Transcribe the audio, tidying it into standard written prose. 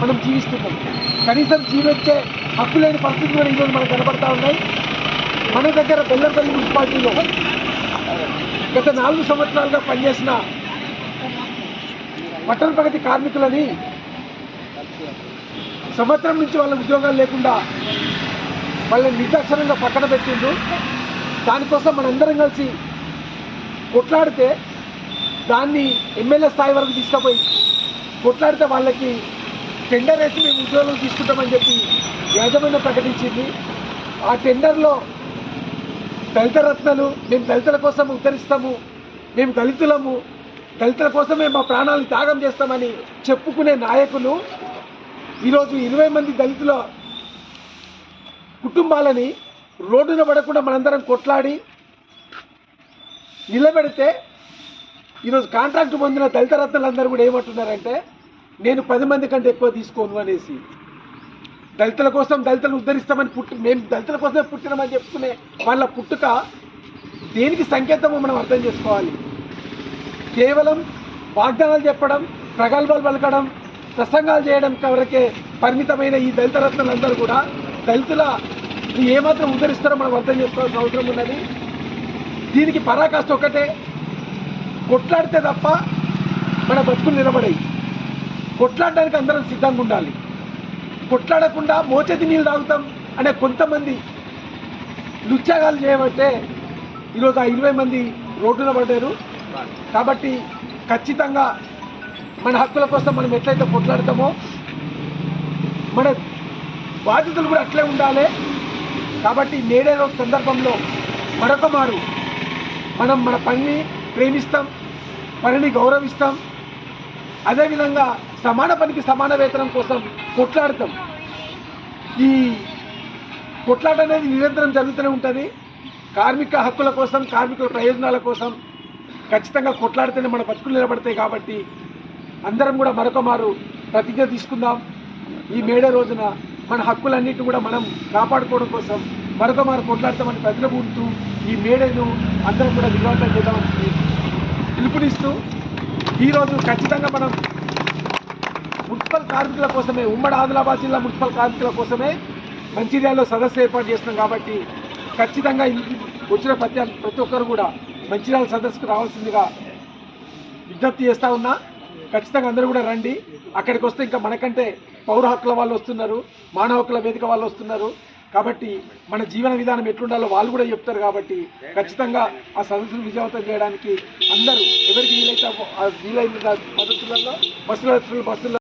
మనం జీవిస్తున్నాం. కనీసం జీవించే హక్కు లేని పరిస్థితులు కూడా ఈరోజు మనకు కనబడతా ఉన్నాయి. మన దగ్గర బెల్లంపల్లి మున్సిపాలిటీలో గత 4 సంవత్సరాలుగా పనిచేసిన పట్టణ ప్రగతి కార్మికులని సంవత్సరం నుంచి వాళ్ళ ఉద్యోగాలు లేకుండా వాళ్ళని నిర్దాక్షిణ్యంగా పక్కన పెట్టిండ్రు. దానికోసం మనందరం కలిసి కొట్లాడితే దాన్ని ఎమ్మెల్యే స్థాయి వరకు తీసుకుపోయి కొట్లాడితే వాళ్ళకి టెండర్ వేసి మేము ఉద్యోగాలు తీసుకుంటామని చెప్పి యాజమాన్యం ప్రకటించింది. ఆ టెండర్లో దళిత రత్నాలు, మేము దళితుల కోసం ఉద్ధరిస్తాము, మేము దళితులము, దళితుల కోసమే మా ప్రాణాలను త్యాగం చేస్తామని చెప్పుకునే నాయకులు ఈరోజు 20 మంది దళితుల కుటుంబాలని రోడ్డున పడకుండా మనందరం కొట్లాడి నిలబెడితే ఈరోజు కాంట్రాక్ట్ పొందిన దళిత రత్నాలందరూ కూడా ఏమంటున్నారంటే నేను 10 మంది కంటే ఎక్కువ తీసుకోను అనేసి. దళితుల కోసం దళితులను ఉద్ధరిస్తామని మేము దళితుల కోసమే పుట్టినామని చెప్పుకునే వాళ్ళ పుట్టుక దేనికి సంకేతమో మనం అర్థం చేసుకోవాలి. కేవలం వాగ్దానాలు చెప్పడం, ప్రగల్భాలు పలకడం, ప్రసంగాలు చేయడం వరకే పరిమితమైన ఈ దళిత రత్నాలందరూ కూడా దళితుల ఏమాత్రం ఉద్ధరిస్తారో మనం అర్థం చేసుకోవాల్సిన అవసరం ఉన్నది. దీనికి పరాకాష్ట ఒకటే, కొట్లాడితే తప్ప మన బతుకులు నిలబడాయి. కొట్లాడడానికి అందరం సిద్ధంగా ఉండాలి. కొట్లాడకుండా మోచేతి నీళ్ళు తాగుతాం అనే కొంతమంది లుచ్చాగాలు చేయబట్టే ఈరోజు ఆ 20 మంది రోడ్డున పడ్డారు. కాబట్టి ఖచ్చితంగా మన హక్కుల కోసం మనం ఎట్లయితే కొట్లాడతామో మన బాధ్యతలు కూడా అట్లే ఉండాలి. కాబట్టి నేడే రోజు సందర్భంలో మరొక మారు మనం మన పనిని ప్రేమిస్తాం, పనిని గౌరవిస్తాం, అదేవిధంగా సమాన పనికి సమాన వేతనం కోసం కొట్లాడతాం. ఈ కొట్లాట అనేది నిరంతరం జరుగుతూనే ఉంటుంది. కార్మిక హక్కుల కోసం, కార్మికుల ప్రయోజనాల కోసం ఖచ్చితంగా కొట్లాడితేనే మన బతుకులు నిలబడతాయి. కాబట్టి అందరం కూడా మరొక మారు ప్రతిజ్ఞ తీసుకుందాం. ఈ మేడే రోజున మన హక్కులన్నింటినీ కూడా మనం కాపాడుకోవడం కోసం మరొక మారు కొట్లాడతామని ప్రతినబూడుతూ ఈ మేడను అందరం కూడా విజయవంతం చేద్దామని పిలుపునిస్తూ ఈరోజు ఖచ్చితంగా మనం మున్సిపల్ కార్మికుల కోసమే, ఉమ్మడి ఆదిలాబాద్ జిల్లా మున్సిపల్ కార్మికుల కోసమే మంచిర్యాలలో సదస్సు ఏర్పాటు చేస్తున్నాం. కాబట్టి ఖచ్చితంగా వచ్చిన ప్రతి ఒక్కరు కూడా మంచిర్యాల సదస్సుకు రావాల్సిందిగా విజ్ఞప్తి చేస్తూ ఉన్నా. ఖచ్చితంగా అందరూ కూడా రండి. అక్కడికి వస్తే ఇంకా మనకంటే పౌర హక్కుల వాళ్ళు వస్తున్నారు, మానవ హక్కుల వేదిక వాళ్ళు వస్తున్నారు. కాబట్టి మన జీవన విధానం ఎట్లుండాలో వాళ్ళు కూడా చెప్తారు. కాబట్టి ఖచ్చితంగా ఆ సదస్సును విజయవంతం చేయడానికి అందరూ ఎవరికి వీలైతే వీలైన పద్ధతులలో బస్సుల